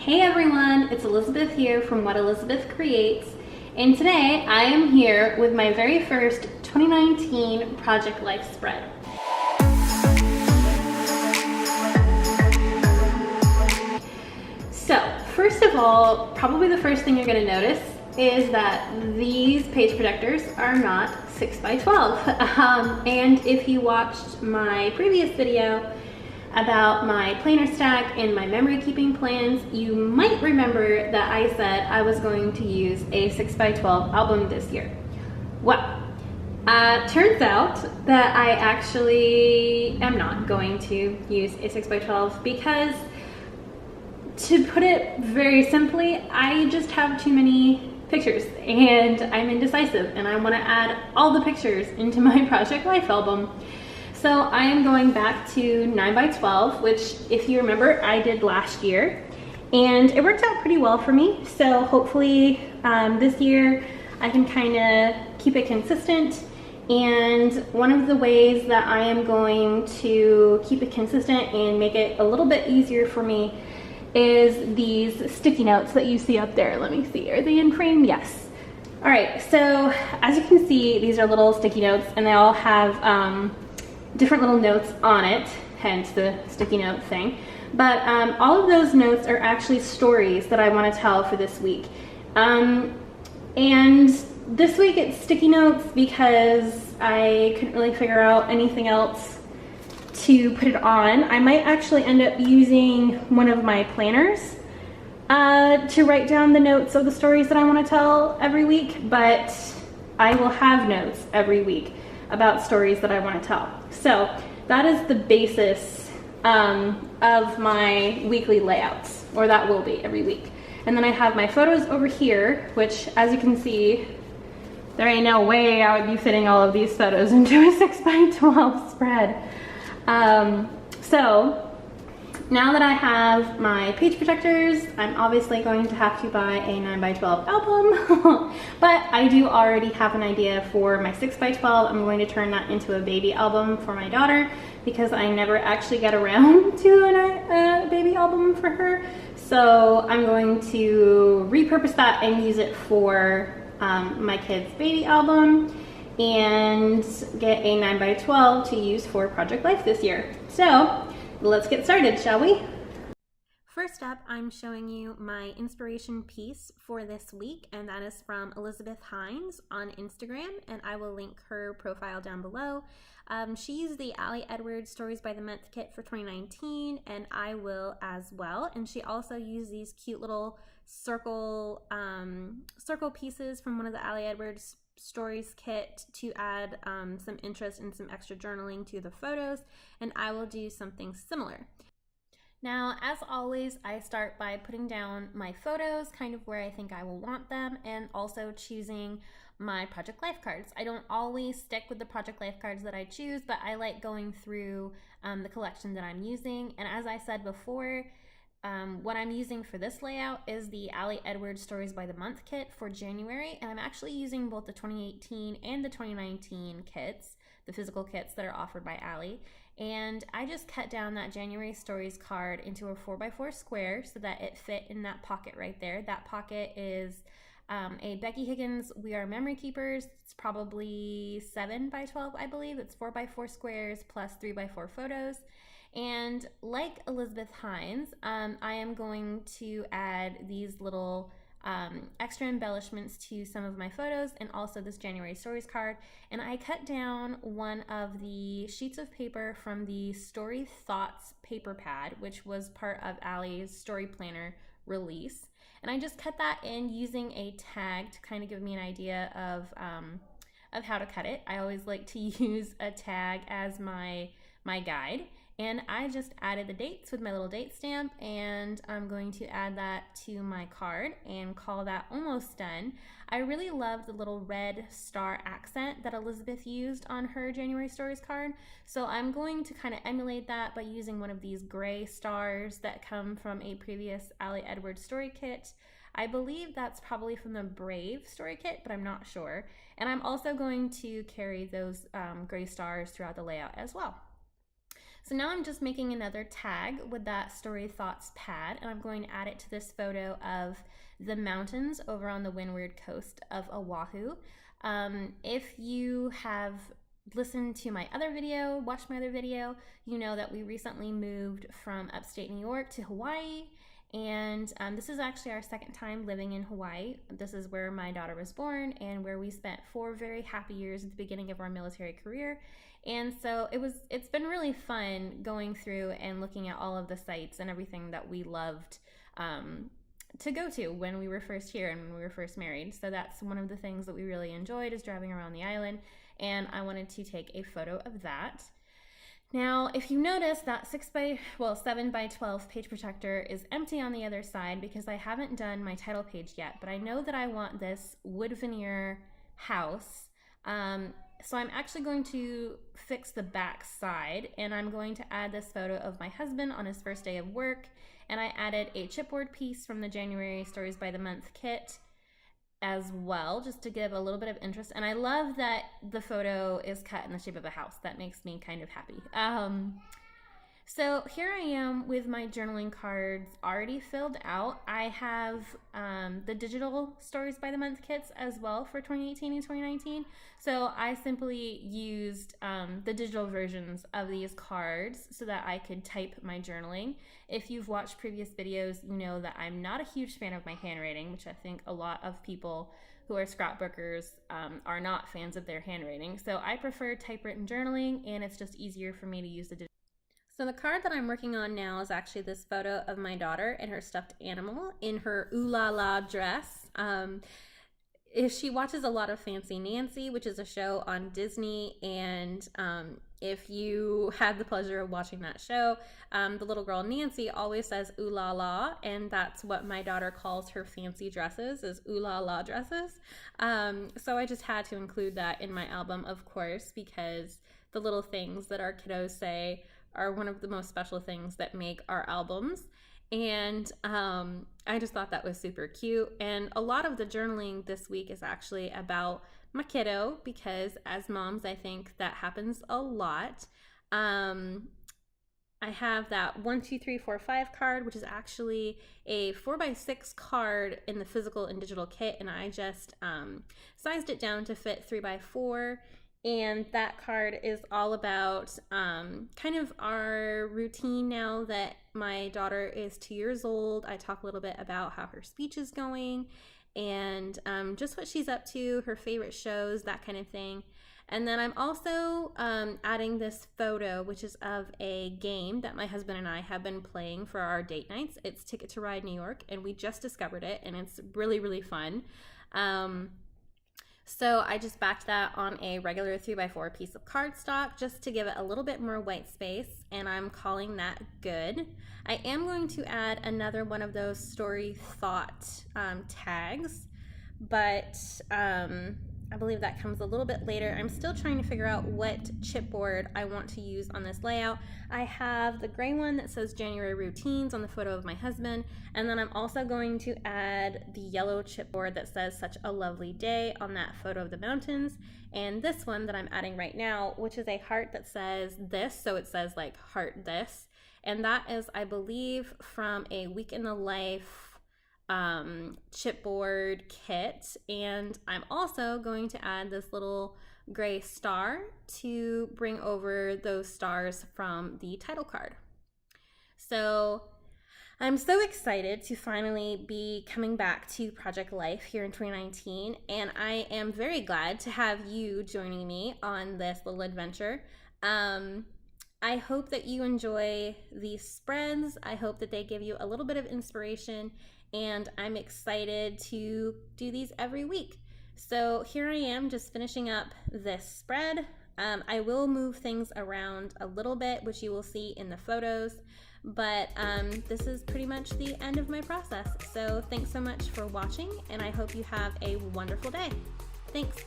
Hey everyone, it's Elizabeth here from What Elizabeth Creates, and today I am here with my very first 2019 Project Life spread. So, first of all, probably the first thing you're going to notice is that these page protectors are not 6 by 12. And if you watched my previous video about my planner stack and my memory keeping plans, you might remember that I said I was going to use a 6 by 12 album this year. Well, turns out that I actually am not going to use a 6 by 12 because, to put it very simply, I just have too many pictures and I'm indecisive and I want to add all the pictures into my Project Life album. So I am going back to 9 by 12, which, if you remember, I did last year, and it worked out pretty well for me. So hopefully this year I can kind of keep it consistent. And one of the ways that I am going to keep it consistent and make it a little bit easier for me is these sticky notes that you see up there. Let me see, are they in frame? Yes. All right, so as you can see, these are little sticky notes and they all have different little notes on it, hence the sticky note thing. But all of those notes are actually stories that I want to tell for this week. And this week it's sticky notes because I couldn't really figure out anything else to put it on. I might actually end up using one of my planners to write down the notes of the stories that I want to tell every week, but I will have notes every week about stories that I want to tell. So that is the basis of my weekly layouts, or that will be every week. And then I have my photos over here, which, as you can see, there ain't no way I would be fitting all of these photos into a 6 by 12 spread. So now that I have my page protectors, I'm obviously going to have to buy a 9 by 12 album, but I do already have an idea for my 6 by 12. I'm going to turn that into a baby album for my daughter because I never actually get around to a baby album for her. So I'm going to repurpose that and use it for my kid's baby album and get a 9 by 12 to use for Project Life this year. So let's get started, shall we? First up, I'm showing you my inspiration piece for this week, and that is from Elizabeth Heinz on Instagram, and I will link her profile down below. She used the Ali Edwards Stories by the Month kit for 2019, and I will as well. And she also used these cute little circle pieces from one of the Ali Edwards Stories kit to add some interest and some extra journaling to the photos, and I will do something similar. Now, as always, I start by putting down my photos, kind of where I think I will want them, and also choosing my Project Life cards. I don't always stick with the Project Life cards that I choose, but I like going through the collection that I'm using. And as I said before, what I'm using for this layout is the Ali Edwards Stories by the Month kit for January, and I'm actually using both the 2018 and the 2019 kits, the physical kits that are offered by Ali. And I just cut down that January Stories card into a 4x4 square so that it fit in that pocket right there. That pocket is a Becky Higgins We Are Memory Keepers. It's probably 7 by 12, I believe. It's 4x4 squares plus 3x4 photos. And like Elizabeth Heinz, I am going to add these little extra embellishments to some of my photos and also this January Stories card. And I cut down one of the sheets of paper from the Story Thoughts paper pad, which was part of Ali's Story Planner release. And I just cut that in using a tag to kind of give me an idea of how to cut it. I always like to use a tag as my guide. And I just added the dates with my little date stamp, and I'm going to add that to my card and call that almost done. I really love the little red star accent that Elizabeth used on her January Stories card, so I'm going to kind of emulate that by using one of these gray stars that come from a previous Ali Edwards story kit. I believe that's probably from the Brave story kit, but I'm not sure. And I'm also going to carry those gray stars throughout the layout as well. So now I'm just making another tag with that Story Thoughts pad, and I'm going to add it to this photo of the mountains over on the windward coast of Oahu. If you have listened to my other video, watched my other video, you know that we recently moved from upstate New York to Hawaii. And this is actually our second time living in Hawaii. This is where my daughter was born and where we spent 4 very happy years at the beginning of our military career. And so it's been really fun going through and looking at all of the sites and everything that we loved to go to when we were first here and when we were first married. So that's one of the things that we really enjoyed, is driving around the island. And I wanted to take a photo of that. Now, if you notice, that 7 by 12 page protector is empty on the other side because I haven't done my title page yet, but I know that I want this wood veneer house. So I'm actually going to fix the back side, and I'm going to add this photo of my husband on his first day of work, and I added a chipboard piece from the January Stories by the Month kit as well, just to give a little bit of interest. And I love that the photo is cut in the shape of a house. That makes me kind of happy. So here I am with my journaling cards already filled out. I have the digital Stories by the Month kits as well for 2018 and 2019. So I simply used the digital versions of these cards so that I could type my journaling. If you've watched previous videos, you know that I'm not a huge fan of my handwriting, which I think a lot of people who are scrapbookers are not fans of their handwriting. So I prefer typewritten journaling, and it's just easier for me to use the digital. So the card that I'm working on now is actually this photo of my daughter and her stuffed animal in her ooh la la dress. She watches a lot of Fancy Nancy, which is a show on Disney, and if you had the pleasure of watching that show, the little girl Nancy always says ooh la la, and that's what my daughter calls her fancy dresses, is ooh la la dresses. So I just had to include that in my album, of course, because the little things that our kiddos say are one of the most special things that make our albums. And I just thought that was super cute. And a lot of the journaling this week is actually about my kiddo, because as moms, I think that happens a lot. I have that 1, 2, 3, 4, 5 card, which is actually a 4x6 card in the physical and digital kit. And I just sized it down to fit 3x4. And that card is all about kind of our routine now that my daughter is 2 years old. I talk a little bit about how her speech is going and just what she's up to, her favorite shows, that kind of thing. And then I'm also adding this photo, which is of a game that my husband and I have been playing for our date nights. It's Ticket to Ride New York, and we just discovered it, and it's really, really fun. So I just backed that on a regular 3x4 piece of cardstock just to give it a little bit more white space, and I'm calling that good. I am going to add another one of those story thought tags, but I believe that comes a little bit later. I'm still trying to figure out what chipboard I want to use on this layout. I have the gray one that says January Routines on the photo of my husband, and then I'm also going to add the yellow chipboard that says Such a Lovely Day on that photo of the mountains, and this one that I'm adding right now, which is a heart that says this, so it says like heart this, and that is, I believe, from a Week in the Life chipboard kit. And I'm also going to add this little gray star to bring over those stars from the title card. So I'm so excited to finally be coming back to Project Life here in 2019, and I am very glad to have you joining me on this little adventure. I hope that you enjoy these spreads. I hope that they give you a little bit of inspiration, and I'm excited to do these every week. So here I am just finishing up this spread. I will move things around a little bit, which you will see in the photos, but this is pretty much the end of my process. So thanks so much for watching, and I hope you have a wonderful day. Thanks.